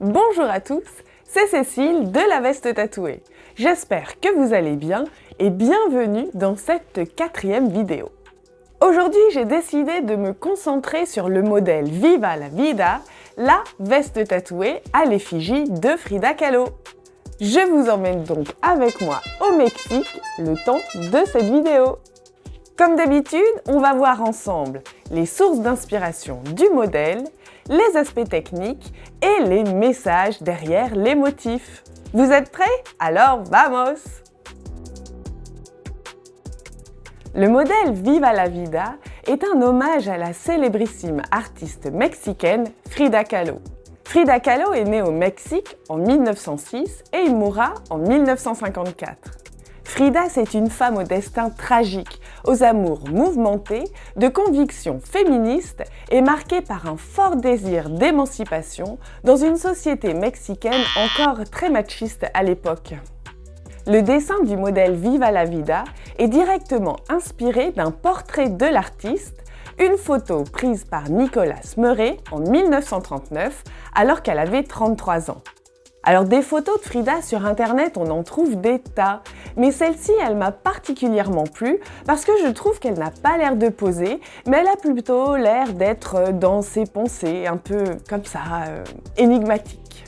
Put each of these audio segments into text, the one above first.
Bonjour à tous, c'est Cécile de La Veste Tatouée. J'espère que vous allez bien et bienvenue dans cette 4e vidéo. Aujourd'hui, j'ai décidé de me concentrer sur le modèle Viva la Vida, la veste tatouée à l'effigie de Frida Kahlo. Je vous emmène donc avec moi au Mexique le temps de cette vidéo. Comme d'habitude, on va voir ensemble les sources d'inspiration du modèle, les aspects techniques et les messages derrière les motifs. Vous êtes prêts? Alors vamos! Le modèle Viva la Vida est un hommage à la célébrissime artiste mexicaine Frida Kahlo. Frida Kahlo est née au Mexique en 1906 et il mourra en 1954. Frida, c'est une femme au destin tragique, aux amours mouvementés, de convictions féministes et marquée par un fort désir d'émancipation dans une société mexicaine encore très machiste à l'époque. Le dessin du modèle Viva la Vida est directement inspiré d'un portrait de l'artiste, une photo prise par Nicolas Meuret en 1939 alors qu'elle avait 33 ans. Alors des photos de Frida sur internet, on en trouve des tas, mais celle-ci, elle m'a particulièrement plu parce que je trouve qu'elle n'a pas l'air de poser, mais elle a plutôt l'air d'être dans ses pensées, un peu comme ça, énigmatique.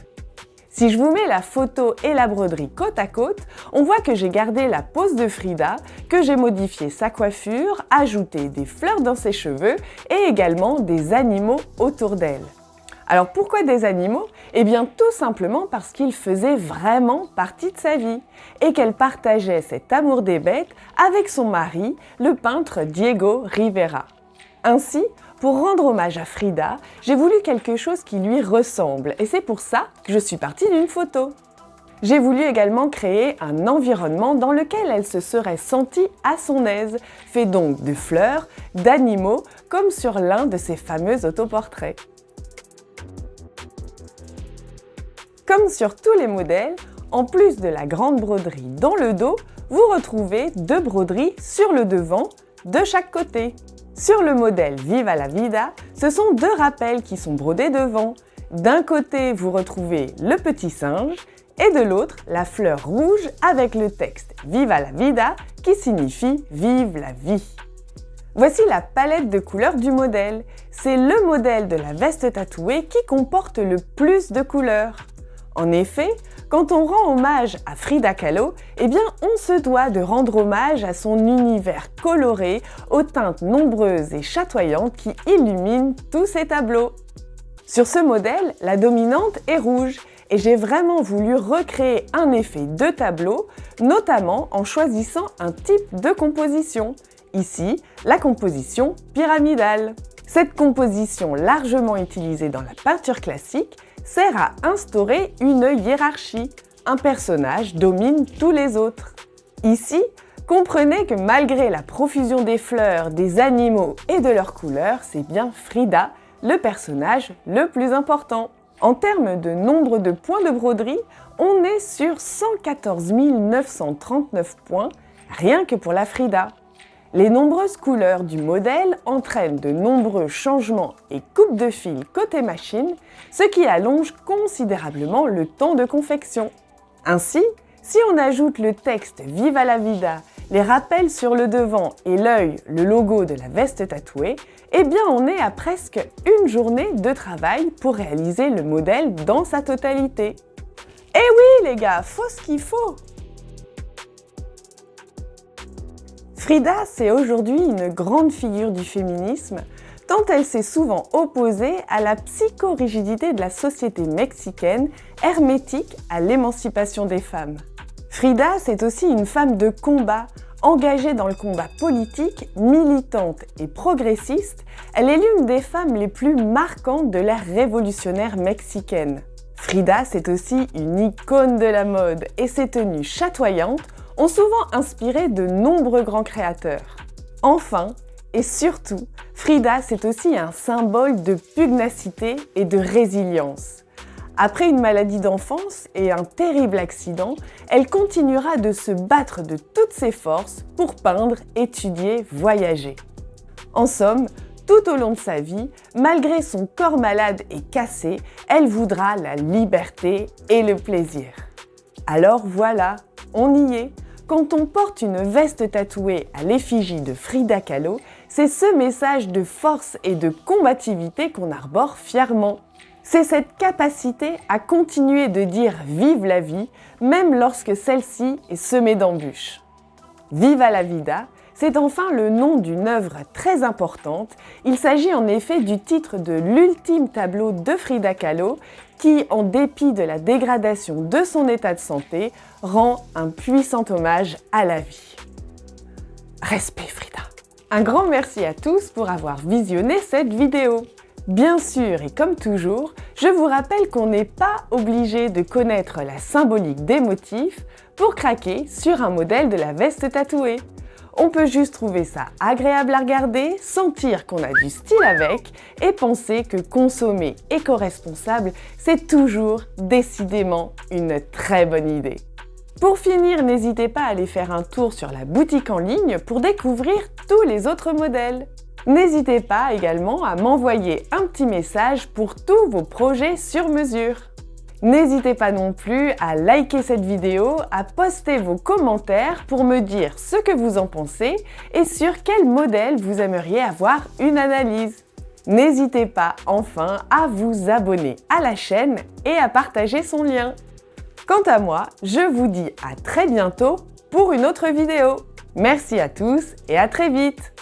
Si je vous mets la photo et la broderie côte à côte, on voit que j'ai gardé la pose de Frida, que j'ai modifié sa coiffure, ajouté des fleurs dans ses cheveux et également des animaux autour d'elle. Alors pourquoi des animaux? Eh bien tout simplement parce qu'ils faisaient vraiment partie de sa vie et qu'elle partageait cet amour des bêtes avec son mari, le peintre Diego Rivera. Ainsi, pour rendre hommage à Frida, j'ai voulu quelque chose qui lui ressemble et c'est pour ça que je suis partie d'une photo. J'ai voulu également créer un environnement dans lequel elle se serait sentie à son aise, fait donc de fleurs, d'animaux, comme sur l'un de ses fameux autoportraits. Comme sur tous les modèles, en plus de la grande broderie dans le dos, vous retrouvez 2 broderies sur le devant, de chaque côté. Sur le modèle Viva la Vida, ce sont 2 rappels qui sont brodés devant. D'un côté, vous retrouvez le petit singe et de l'autre, la fleur rouge avec le texte Viva la Vida qui signifie Vive la vie. Voici la palette de couleurs du modèle. C'est le modèle de la veste tatouée qui comporte le plus de couleurs. En effet, quand on rend hommage à Frida Kahlo, eh bien on se doit de rendre hommage à son univers coloré, aux teintes nombreuses et chatoyantes qui illuminent tous ses tableaux. Sur ce modèle, la dominante est rouge et j'ai vraiment voulu recréer un effet de tableau, notamment en choisissant un type de composition. Ici, la composition pyramidale. Cette composition largement utilisée dans la peinture classique sert à instaurer une hiérarchie. Un personnage domine tous les autres. Ici, comprenez que malgré la profusion des fleurs, des animaux et de leurs couleurs, c'est bien Frida, le personnage le plus important. En termes de nombre de points de broderie, on est sur 114 939 points, rien que pour la Frida. Les nombreuses couleurs du modèle entraînent de nombreux changements et coupes de fil côté machine, ce qui allonge considérablement le temps de confection. Ainsi, si on ajoute le texte Viva la Vida, les rappels sur le devant et l'œil, le logo de la veste tatouée, eh bien on est à presque une journée de travail pour réaliser le modèle dans sa totalité. Eh oui les gars, faut ce qu'il faut! Frida, c'est aujourd'hui une grande figure du féminisme, tant elle s'est souvent opposée à la psychorigidité de la société mexicaine, hermétique à l'émancipation des femmes. Frida, c'est aussi une femme de combat, engagée dans le combat politique, militante et progressiste. Elle est l'une des femmes les plus marquantes de l'ère révolutionnaire mexicaine. Frida, c'est aussi une icône de la mode et ses tenues chatoyantes ont souvent inspiré de nombreux grands créateurs. Enfin, et surtout, Frida, c'est aussi un symbole de pugnacité et de résilience. Après une maladie d'enfance et un terrible accident, elle continuera de se battre de toutes ses forces pour peindre, étudier, voyager. En somme, tout au long de sa vie, malgré son corps malade et cassé, elle voudra la liberté et le plaisir. Alors voilà, on y est. Quand on porte une veste tatouée à l'effigie de Frida Kahlo, c'est ce message de force et de combativité qu'on arbore fièrement. C'est cette capacité à continuer de dire « vive la vie » même lorsque celle-ci est semée d'embûches. Viva la vida, c'est enfin le nom d'une œuvre très importante. Il s'agit en effet du titre de l'ultime tableau de Frida Kahlo qui, en dépit de la dégradation de son état de santé, rend un puissant hommage à la vie. Respect Frida! Un grand merci à tous pour avoir visionné cette vidéo. Bien sûr et comme toujours, je vous rappelle qu'on n'est pas obligé de connaître la symbolique des motifs pour craquer sur un modèle de la veste tatouée. On peut juste trouver ça agréable à regarder, sentir qu'on a du style avec et penser que consommer éco-responsable, c'est toujours décidément une très bonne idée. Pour finir, n'hésitez pas à aller faire un tour sur la boutique en ligne pour découvrir tous les autres modèles. N'hésitez pas également à m'envoyer un petit message pour tous vos projets sur mesure. N'hésitez pas non plus à liker cette vidéo, à poster vos commentaires pour me dire ce que vous en pensez et sur quel modèle vous aimeriez avoir une analyse. N'hésitez pas enfin à vous abonner à la chaîne et à partager son lien. Quant à moi, je vous dis à très bientôt pour une autre vidéo. Merci à tous et à très vite!